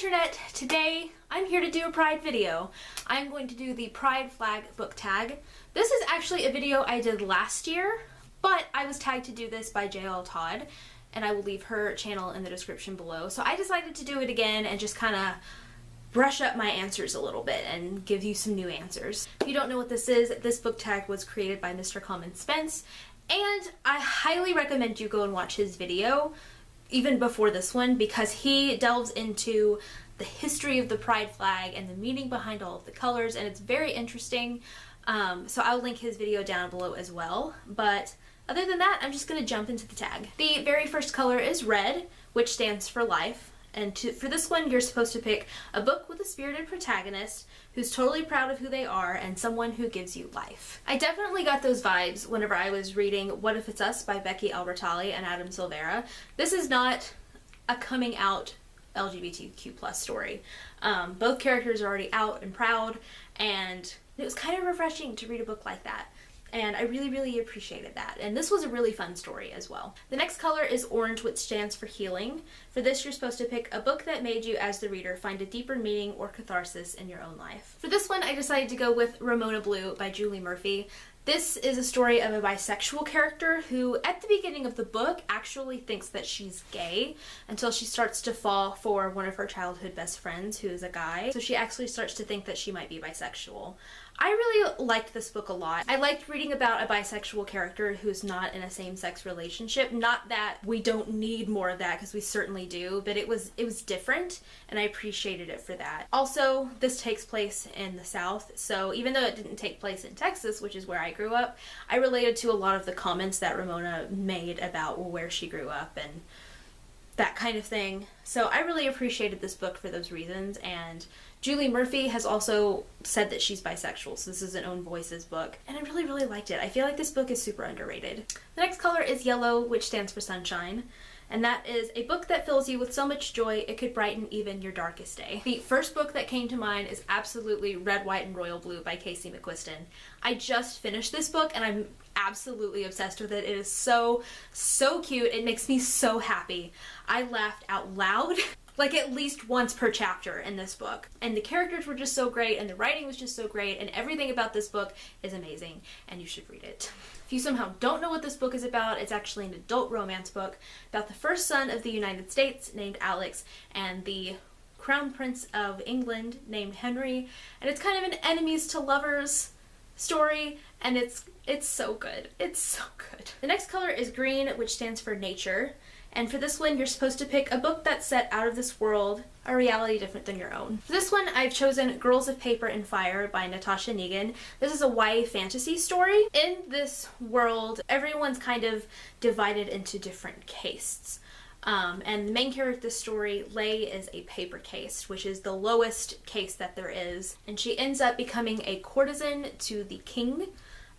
internet! Today I'm here to do a Pride video. I'm going to do the Pride flag book tag. This is actually a video I did last year, but I was tagged to do this by JL Todd, and I will leave her channel in the description below. So I decided to do it again and just kind of brush up my answers a little bit and give you some new answers. If you don't know what this is, this book tag was created by Mr. Common Spence, and I highly recommend you go and watch his video even before this one, because he delves into the history of the pride flag and the meaning behind all of the colors, and it's very interesting. So I'll link his video down below as well. But other than that, I'm just going to jump into the tag. The very first color is red, which stands for life. And for this one, you're supposed to pick a book with a spirited protagonist who's totally proud of who they are and someone who gives you life. I definitely got those vibes whenever I was reading What If It's Us by Becky Albertalli and Adam Silvera. This is not a coming out LGBTQ plus story. Both characters are already out and proud, and it was kind of refreshing to read a book like that. And I really appreciated that. And this was a really fun story as well. The next color is orange, which stands for healing. For this, you're supposed to pick a book that made you, as the reader, find a deeper meaning or catharsis in your own life. For this one, I decided to go with Ramona Blue by Julie Murphy. This is a story of a bisexual character who, at the beginning of the book, actually thinks that she's gay until she starts to fall for one of her childhood best friends, who is a guy. So she actually starts to think that she might be bisexual. I really liked this book a lot. I liked reading about a bisexual character who's not in a same-sex relationship. Not that we don't need more of that, because we certainly do, but it was different, and I appreciated it for that. Also, this takes place in the South, so even though it didn't take place in Texas, which is where I grew up, I related to a lot of the comments that Ramona made about where she grew up and that kind of thing. So I really appreciated this book for those reasons, and Julie Murphy has also said that she's bisexual, so this is an Own Voices book, and I really liked it. I feel like this book is super underrated. The next color is yellow, which stands for sunshine, and that is a book that fills you with so much joy it could brighten even your darkest day. The first book that came to mind is absolutely Red, White, and Royal Blue by Casey McQuiston. I just finished this book and I'm absolutely obsessed with it. It is so cute. It makes me so happy. I laughed out loud like at least once per chapter in this book. And the characters were just so great, and the writing was just so great, and everything about this book is amazing, and you should read it. If you somehow don't know what this book is about, it's actually an adult romance book about the first son of the United States named Alex and the Crown Prince of England named Henry, and it's kind of an enemies to lovers story, and it's so good. It's so good. The next color is green, which stands for nature. And for this one, you're supposed to pick a book that's set out of this world, a reality different than your own. For this one, I've chosen Girls of Paper and Fire by Natasha Negan. This is a YA fantasy story. In this world, everyone's kind of divided into different castes. And the main character of this story, Lay, is a paper caste, which is the lowest caste that there is. And she ends up becoming a courtesan to the king,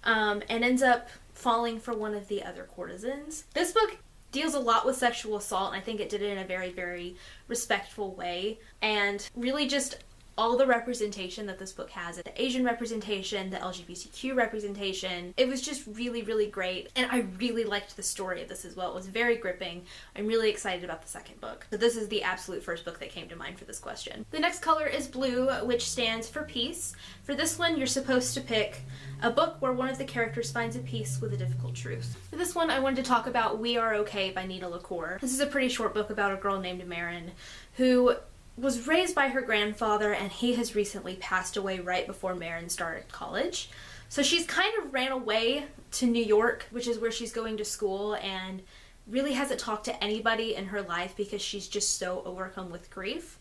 and ends up falling for one of the other courtesans. This book deals a lot with sexual assault, and I think it did it in a very respectful way, and really just all the representation that this book has, the Asian representation, the LGBTQ representation, it was just really great, and I really liked the story of this as well. It was very gripping. I'm really excited about the second book. So this is the absolute first book that came to mind for this question. The next color is blue, which stands for peace. For this one, you're supposed to pick a book where one of the characters finds a peace with a difficult truth. For this one, I wanted to talk about We Are Okay by Nina LaCour. This is a pretty short book about a girl named Marin who was raised by her grandfather, and he has recently passed away right before Marin started college. So she's kind of ran away to New York, which is where she's going to school, and really hasn't talked to anybody in her life because she's just so overcome with grief.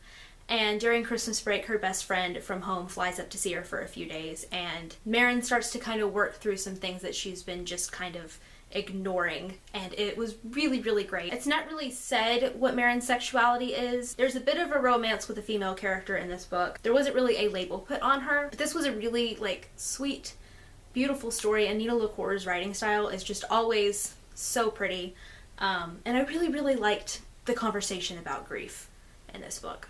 And during Christmas break, her best friend from home flies up to see her for a few days, and Marin starts to kind of work through some things that she's been just kind of ignoring, and it was really great. It's not really said what Marin's sexuality is. There's a bit of a romance with a female character in this book. There wasn't really a label put on her, but this was a really sweet, beautiful story, and Nina LaCour's writing style is just always so pretty, and I really liked the conversation about grief in this book.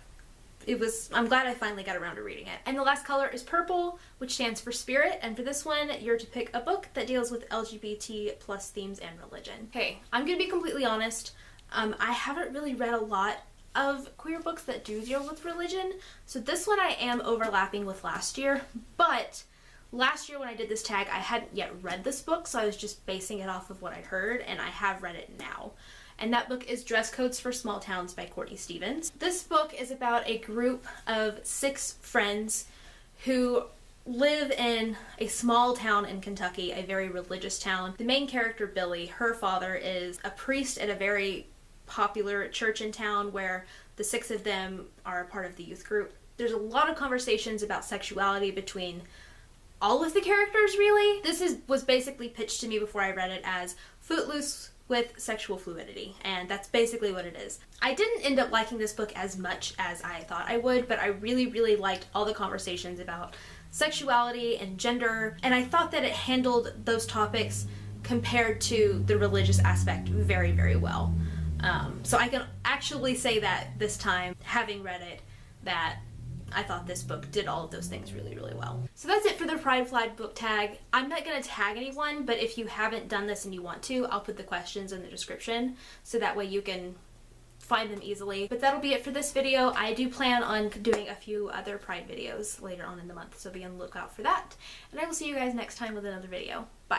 I'm glad I finally got around to reading it. And the last color is purple, which stands for spirit, and for this one, you're to pick a book that deals with LGBT plus themes and religion. Okay, I'm gonna be completely honest. I haven't really read a lot of queer books that do deal with religion. So this one I am overlapping with last year, but last year when I did this tag, I hadn't yet read this book, so I was just basing it off of what I'd heard, and I have read it now. And that book is Dress Codes for Small Towns by Courtney Stevens. This book is about a group of 6 friends who live in a small town in Kentucky, a very religious town. The main character, Billy, her father is a priest at a very popular church in town where the 6 of them are a part of the youth group. There's a lot of conversations about sexuality between all of the characters, really. This was basically pitched to me before I read it as Footloose with sexual fluidity, and that's basically what it is. I didn't end up liking this book as much as I thought I would, but I really, really liked all the conversations about sexuality and gender, and I thought that it handled those topics compared to the religious aspect very, very well. So I can actually say that this time, having read it, that I thought this book did all of those things really, really well. So that's it for the Pride Flag book tag. I'm not going to tag anyone, but if you haven't done this and you want to, I'll put the questions in the description so that way you can find them easily. But that'll be it for this video. I do plan on doing a few other Pride videos later on in the month, so be on the lookout for that. And I will see you guys next time with another video. Bye.